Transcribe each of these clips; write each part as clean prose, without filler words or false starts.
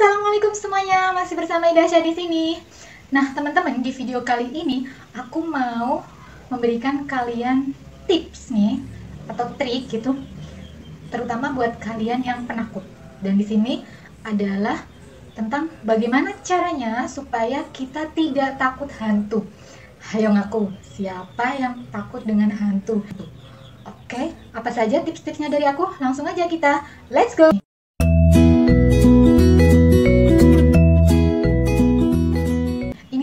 Assalamualaikum semuanya, masih bersama Idasya di sini. Nah, teman-teman, di video kali ini aku mau memberikan kalian tips nih atau trik gitu, terutama buat kalian yang penakut. Dan di sini adalah tentang bagaimana caranya supaya kita tidak takut hantu. Ayo ngaku, siapa yang takut dengan hantu? Oke, apa saja tips-tipsnya dari aku? Langsung aja kita, let's go!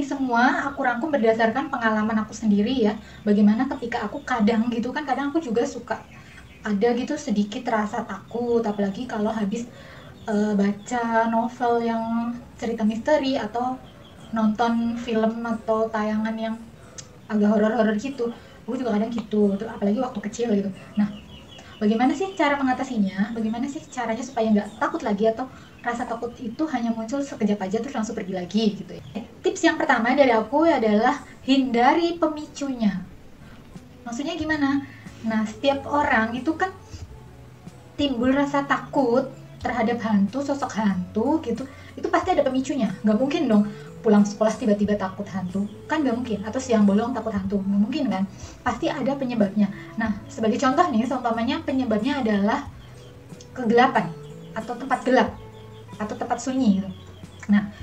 Semua aku rangkum berdasarkan pengalaman aku sendiri ya. Bagaimana ketika aku kadang aku juga suka ada gitu sedikit rasa takut, apalagi kalau habis baca novel yang cerita misteri atau nonton film atau tayangan yang agak horor-horor gitu. Aku juga kadang gitu, apalagi waktu kecil gitu. Nah, bagaimana sih cara mengatasinya? Bagaimana sih caranya supaya nggak takut lagi atau rasa takut itu hanya muncul sekejap aja terus langsung pergi lagi gitu ya. Tips yang pertama dari aku adalah hindari pemicunya. Maksudnya gimana? Nah, setiap orang itu kan timbul rasa takut terhadap hantu, sosok hantu gitu. Itu pasti ada pemicunya. Nggak mungkin dong pulang sekolah tiba-tiba takut hantu, kan nggak mungkin. Atau siang bolong takut hantu, nggak mungkin kan. Pasti ada penyebabnya. Nah, sebagai contoh nih, seumpamanya penyebabnya adalah kegelapan atau tempat gelap atau tempat sunyi gitu. Nah,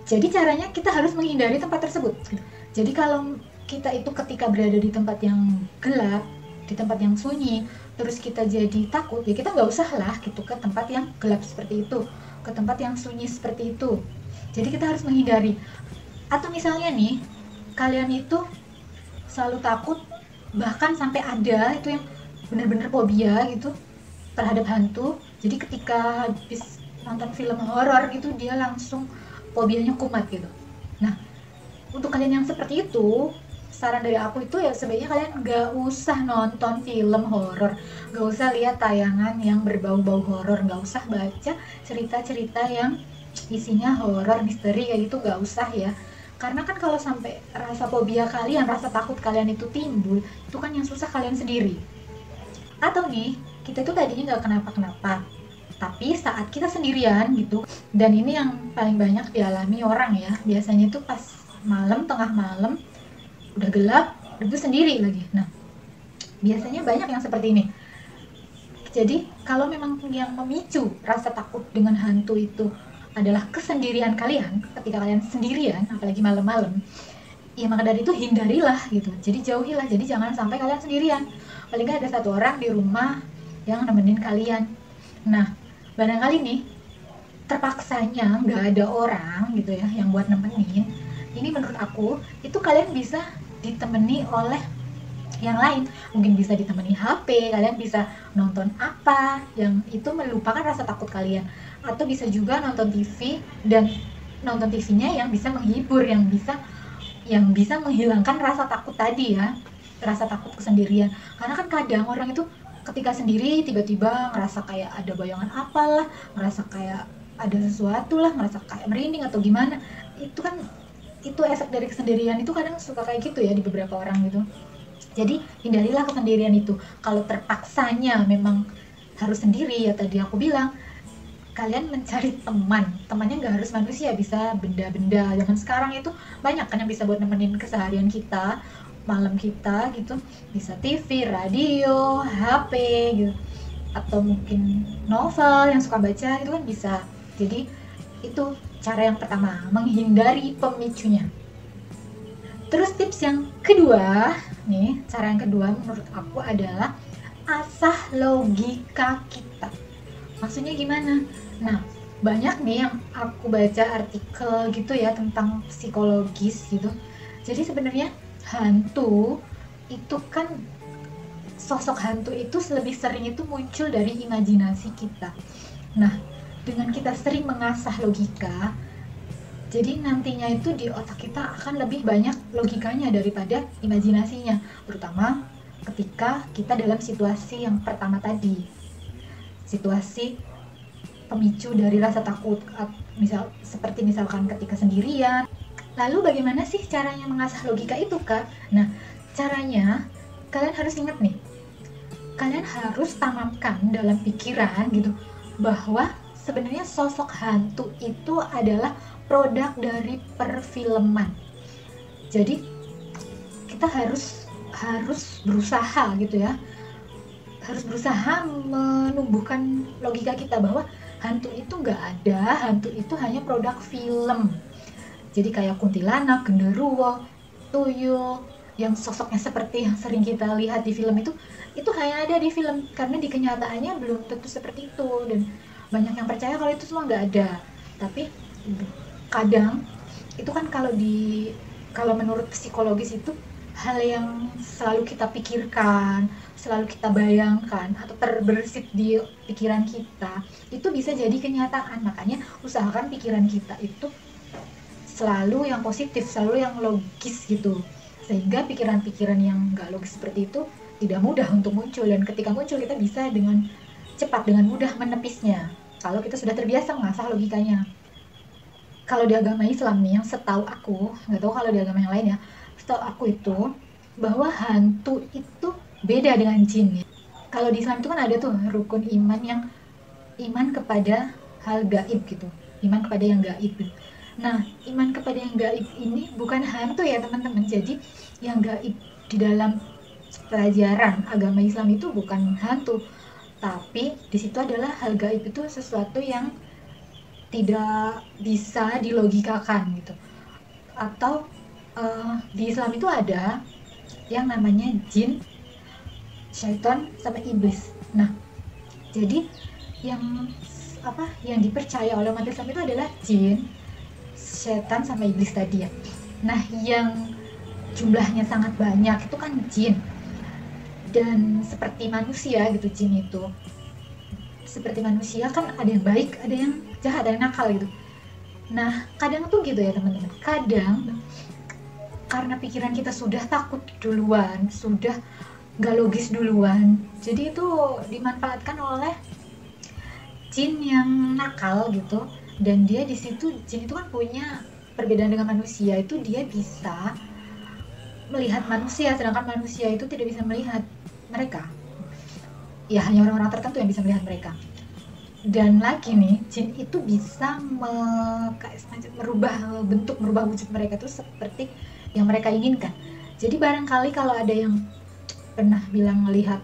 jadi caranya kita harus menghindari tempat tersebut gitu. Jadi kalau kita itu ketika berada di tempat yang gelap, di tempat yang sunyi, terus kita jadi takut, ya kita nggak usah lah gitu ke tempat yang gelap seperti itu, ke tempat yang sunyi seperti itu. Jadi kita harus menghindari. Atau misalnya nih, kalian itu selalu takut, bahkan sampai ada itu yang benar-benar fobia gitu terhadap hantu. Jadi ketika habis nonton film horor gitu dia langsung fobianya kumat gitu. Nah, untuk kalian yang seperti itu, saran dari aku itu ya sebaiknya kalian gak usah nonton film horor, gak usah lihat tayangan yang berbau-bau horor, gak usah baca cerita-cerita yang isinya horor, misteri kayak gitu, gak usah ya. Karena kan kalau sampai rasa fobia kalian, rasa takut kalian itu timbul, itu kan yang susah kalian sendiri. Atau nih, kita itu tadinya gak kenapa-kenapa, tapi saat kita sendirian gitu, dan ini yang paling banyak dialami orang ya, biasanya itu pas malam, tengah malam, udah gelap, itu sendiri lagi. Nah, biasanya banyak yang seperti ini. Jadi, kalau memang yang memicu rasa takut dengan hantu itu adalah kesendirian kalian, ketika kalian sendirian, apalagi malam-malam, ya maka dari itu hindarilah gitu. Jadi jauhilah, jadi jangan sampai kalian sendirian. Paling nggak ada satu orang di rumah yang nemenin kalian. Nah, barangkali nih terpaksanya nggak ada orang gitu ya yang buat nemenin, ini menurut aku itu kalian bisa ditemani oleh yang lain. Mungkin bisa ditemani HP, kalian bisa nonton apa yang itu melupakan rasa takut kalian, atau bisa juga nonton TV dan nonton TV-nya yang bisa menghibur, yang bisa menghilangkan rasa takut tadi ya, rasa takut kesendirian. Karena kan kadang orang itu ketika sendiri tiba-tiba ngerasa kayak ada bayangan apalah, ngerasa kayak ada sesuatu lah, ngerasa kayak merinding atau gimana. Itu kan itu efek dari kesendirian, itu kadang suka kayak gitu ya di beberapa orang gitu. Jadi hindarilah kesendirian itu. Kalau terpaksanya memang harus sendiri ya tadi aku bilang, kalian mencari teman. Temannya nggak harus manusia, bisa benda-benda. Zaman sekarang itu banyak kan yang bisa buat nemenin keseharian kita, malam kita gitu. Bisa TV, radio, HP gitu, atau mungkin novel yang suka baca itu kan bisa. Jadi itu cara yang pertama, menghindari pemicunya. Terus tips yang kedua nih, cara yang kedua menurut aku adalah asah logika kita. Maksudnya gimana? Nah, banyak nih yang aku baca artikel gitu ya tentang psikologis gitu. Jadi sebenarnya hantu itu kan, sosok hantu itu lebih sering itu muncul dari imajinasi kita. Nah, dengan kita sering mengasah logika, jadi nantinya itu di otak kita akan lebih banyak logikanya daripada imajinasinya, terutama ketika kita dalam situasi yang pertama tadi, situasi pemicu dari rasa takut, seperti misalkan ketika sendirian. Lalu bagaimana sih caranya mengasah logika itu, Kak? Nah, caranya kalian harus ingat nih, kalian harus tanamkan dalam pikiran gitu bahwa sebenarnya sosok hantu itu adalah produk dari perfilman. Jadi kita harus berusaha gitu ya, harus berusaha menumbuhkan logika kita bahwa hantu itu nggak ada, hantu itu hanya produk film. Jadi kayak kuntilanak, genderuwo, tuyul, yang sosoknya seperti yang sering kita lihat di film itu hanya ada di film, karena di kenyataannya belum tentu seperti itu, dan banyak yang percaya kalau itu semua nggak ada. Tapi kadang itu kan kalau menurut psikologis itu hal yang selalu kita pikirkan, selalu kita bayangkan atau terbersit di pikiran kita itu bisa jadi kenyataan. Makanya usahakan pikiran kita itu selalu yang positif, selalu yang logis gitu, sehingga pikiran-pikiran yang nggak logis seperti itu tidak mudah untuk muncul, dan ketika muncul kita bisa dengan cepat, dengan mudah menepisnya kalau kita sudah terbiasa mengasah logikanya. Kalau di agama Islam nih, yang setahu aku, nggak tahu kalau di agama yang lain ya, setahu aku itu bahwa hantu itu beda dengan jin. Kalau di Islam itu kan ada tuh rukun iman, yang iman kepada hal gaib gitu, iman kepada yang gaib gitu. Nah, iman kepada yang gaib ini bukan hantu ya teman-teman. Jadi yang gaib di dalam pelajaran agama Islam itu bukan hantu, tapi di situ adalah hal gaib itu sesuatu yang tidak bisa dilogikakan gitu. Atau di Islam itu ada yang namanya jin, syaitan, sama iblis. Nah, jadi yang dipercaya oleh umat Islam itu adalah jin, setan, sama iblis tadi ya. Nah, yang jumlahnya sangat banyak itu kan jin, dan seperti manusia gitu, jin itu seperti manusia kan, ada yang baik, ada yang jahat, ada yang nakal gitu. Nah, kadang tuh gitu ya teman-teman, kadang karena pikiran kita sudah takut duluan, sudah gak logis duluan, jadi itu dimanfaatkan oleh jin yang nakal gitu. Dan dia di situ, jin itu kan punya perbedaan dengan manusia, itu dia bisa melihat manusia, sedangkan manusia itu tidak bisa melihat mereka. Ya, hanya orang-orang tertentu yang bisa melihat mereka. Dan lagi nih, jin itu bisa merubah bentuk, merubah wujud mereka itu seperti yang mereka inginkan. Jadi barangkali kalau ada yang pernah bilang melihat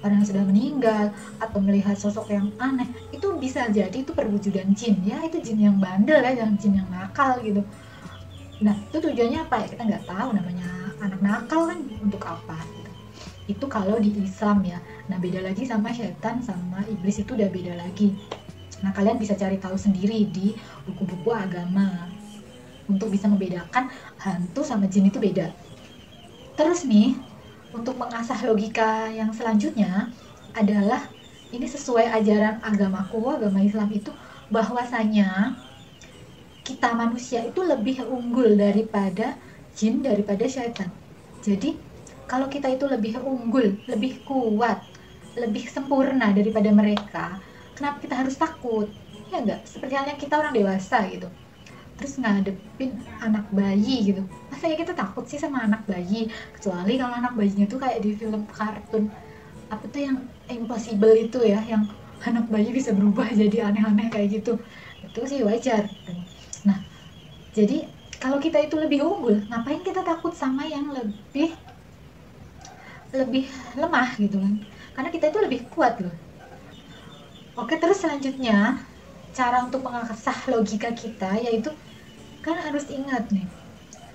orang yang sudah meninggal atau melihat sosok yang aneh, itu bisa jadi itu perwujudan jin ya, itu jin yang bandel ya, jangan jin yang nakal gitu. Nah, itu tujuannya apa ya, kita nggak tahu, namanya anak nakal kan, untuk apa gitu. Itu kalau di Islam ya. Nah, beda lagi sama setan sama iblis, itu udah beda lagi. Nah, kalian bisa cari tahu sendiri di buku-buku agama untuk bisa membedakan hantu sama jin itu beda. Terus nih, untuk mengasah logika yang selanjutnya adalah, ini sesuai ajaran agamaku, agama Islam itu, bahwasanya kita manusia itu lebih unggul daripada jin, daripada syaitan. Jadi kalau kita itu lebih unggul, lebih kuat, lebih sempurna daripada mereka, kenapa kita harus takut? Ya enggak, seperti halnya kita orang dewasa gitu, terus ngadepin anak bayi gitu, masa ya kita takut sih sama anak bayi? Kecuali kalau anak bayinya tuh kayak di film kartun apa tuh yang Impossible itu ya, yang anak bayi bisa berubah jadi aneh-aneh kayak gitu, itu sih wajar. Nah, jadi kalau kita itu lebih unggul, ngapain kita takut sama yang lebih lemah gitu kan, karena kita itu lebih kuat loh. Oke, terus selanjutnya cara untuk mengasah logika kita, yaitu kan harus ingat nih,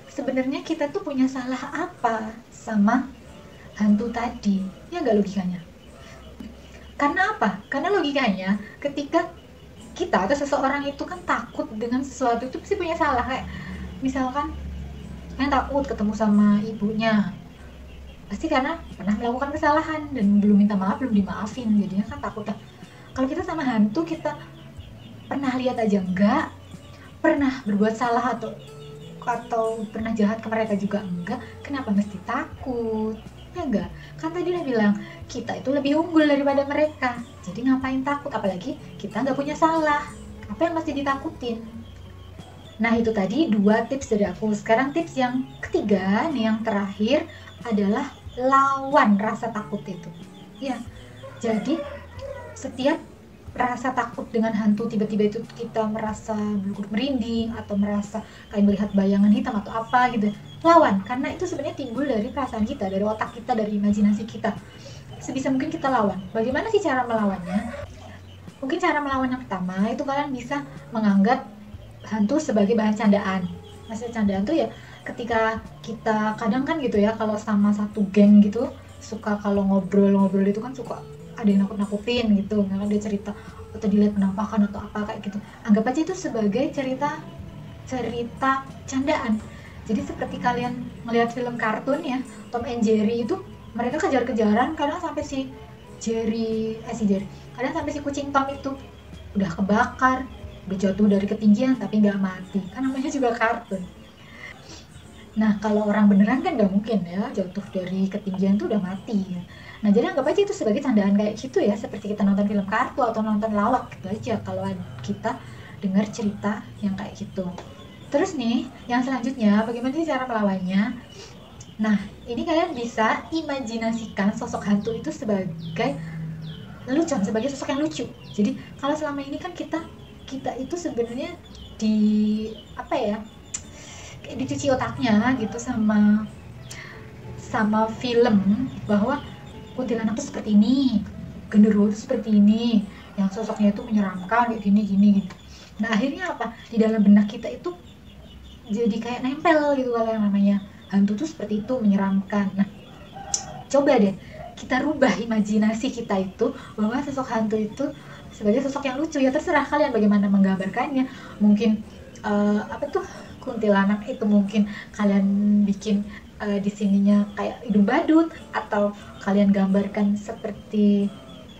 sebenarnya kita tuh punya salah apa sama hantu tadi, ya nggak logikanya? Karena apa? Karena logikanya ketika kita atau seseorang itu kan takut dengan sesuatu, itu pasti punya salah. Kayak misalkan yang takut ketemu sama ibunya, pasti karena pernah melakukan kesalahan dan belum minta maaf, belum dimaafin, jadinya kan takut lah. Kalau kita sama hantu, kita pernah lihat aja enggak, pernah berbuat salah atau pernah jahat ke mereka juga enggak, kenapa mesti takut? Ya enggak, kan tadi udah bilang kita itu lebih unggul daripada mereka, jadi ngapain takut? Apalagi kita nggak punya salah, apa yang mesti ditakutin? Nah, itu tadi 2 tips dari aku. Sekarang tips yang ketiga nih, yang terakhir, adalah lawan rasa takut itu. Ya, jadi setiap rasa takut dengan hantu tiba-tiba itu kita merasa bulu merinding atau merasa kayak melihat bayangan hitam atau apa gitu, lawan, karena itu sebenarnya timbul dari perasaan kita, dari otak kita, dari imajinasi kita. Sebisa mungkin kita lawan. Bagaimana sih cara melawannya? Mungkin cara melawan yang pertama itu kalian bisa menganggap hantu sebagai bahan candaan. Maksudnya candaan tuh ya ketika kita kadang kan gitu ya, kalau sama satu geng gitu suka kalau ngobrol-ngobrol itu kan suka ada yang nakut-nakutin gitu, misalkan dia cerita atau dilihat penampakan atau apa kayak gitu, anggap aja itu sebagai cerita candaan. Jadi seperti kalian melihat film kartun ya, Tom and Jerry itu mereka kejar-kejaran, kadang sampai si Jerry, kadang sampai si kucing Tom itu udah kebakar, udah jatuh dari ketinggian tapi nggak mati, kan namanya juga kartun. Nah kalau orang beneran kan nggak mungkin ya jatuh dari ketinggian tuh udah mati ya. Nah jadi anggap aja itu sebagai candaan kayak gitu ya, seperti kita nonton film kartun atau nonton lawak gitu aja kalau kita dengar cerita yang kayak gitu. Terus nih yang selanjutnya, bagaimana sih cara melawannya? Nah ini kalian bisa imajinasikan sosok hantu itu sebagai lelucon, sebagai sosok yang lucu. Jadi kalau selama ini kan kita itu sebenarnya di apa ya, kayak dicuci otaknya gitu sama film bahwa kuntilanak itu seperti ini, genderuwo itu seperti ini, yang sosoknya itu menyeramkan kayak gini. Nah akhirnya apa, di dalam benak kita itu jadi kayak nempel gitu kalau yang namanya hantu tuh seperti itu, menyeramkan. Nah coba deh kita rubah imajinasi kita itu bahwa sosok hantu itu sebagai sosok yang lucu. Ya terserah kalian bagaimana menggambarkannya. Mungkin apa tuh, kuntilanak itu mungkin kalian bikin di sininya kayak hidung badut, atau kalian gambarkan seperti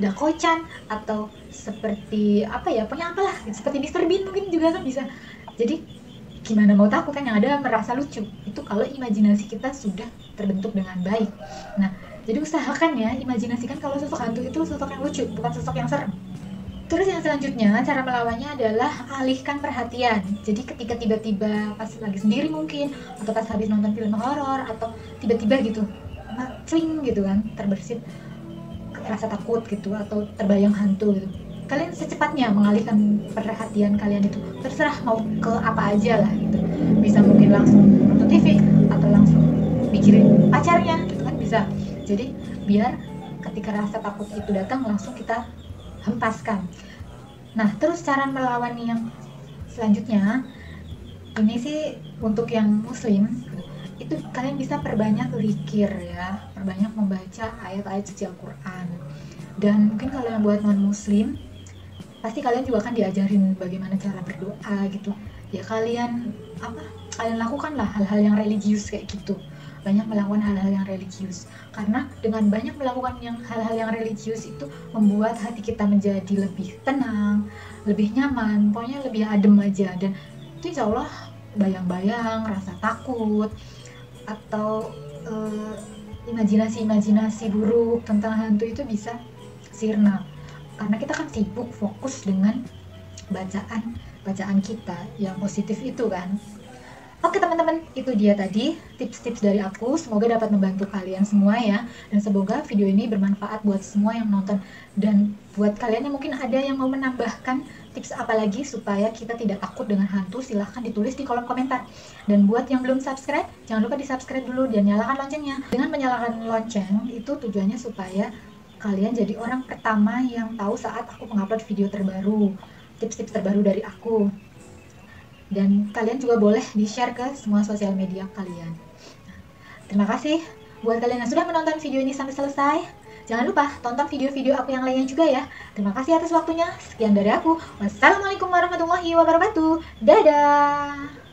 Dako-chan, atau seperti apa ya, pokoknya apalah, seperti Mr. Bean mungkin juga kan bisa. Jadi gimana mau takut kan, yang ada merasa lucu. Itu kalau imajinasi kita sudah terbentuk dengan baik. Nah jadi usahakan ya, imajinasikan kalau sosok hantu itu sosok yang lucu, bukan sosok yang serem. Terus yang selanjutnya, cara melawannya adalah alihkan perhatian. Jadi ketika tiba-tiba pas lagi sendiri mungkin, atau pas habis nonton film horor, atau tiba-tiba gitu, cling gitu kan, terbersit rasa takut gitu, atau terbayang hantu gitu, kalian secepatnya mengalihkan perhatian kalian itu, terserah mau ke apa aja lah gitu. Bisa mungkin langsung nonton TV, atau langsung mikirin pacarnya gitu kan bisa. Jadi biar ketika rasa takut itu datang langsung kita hempaskan. Nah terus cara melawan yang selanjutnya ini sih untuk yang muslim, itu kalian bisa perbanyak zikir ya, perbanyak membaca ayat-ayat suci Al-Quran. Dan mungkin kalau yang buat non muslim pasti kalian juga kan diajarin bagaimana cara berdoa gitu ya, kalian lakukanlah hal-hal yang religius kayak gitu, banyak melakukan hal-hal yang religius, karena dengan banyak melakukan hal-hal yang religius itu membuat hati kita menjadi lebih tenang, lebih nyaman, pokoknya lebih adem aja. Dan itu insya Allah bayang-bayang, rasa takut, atau imajinasi buruk tentang hantu itu bisa sirna, karena kita kan sibuk fokus dengan bacaan kita yang positif itu kan. Oke teman-teman, itu dia tadi tips-tips dari aku, semoga dapat membantu kalian semua ya, dan semoga video ini bermanfaat buat semua yang nonton. Dan buat kalian yang mungkin ada yang mau menambahkan tips apa lagi supaya kita tidak takut dengan hantu, silahkan ditulis di kolom komentar. Dan buat yang belum subscribe, jangan lupa di subscribe dulu dan nyalakan loncengnya. Dengan menyalakan lonceng itu tujuannya supaya kalian jadi orang pertama yang tahu saat aku mengupload video terbaru, tips-tips terbaru dari aku. Dan kalian juga boleh di-share ke semua sosial media kalian. Terima kasih buat kalian yang sudah menonton video ini sampai selesai. Jangan lupa tonton video-video aku yang lainnya juga ya. Terima kasih atas waktunya. Sekian dari aku. Wassalamualaikum warahmatullahi wabarakatuh. Dadah.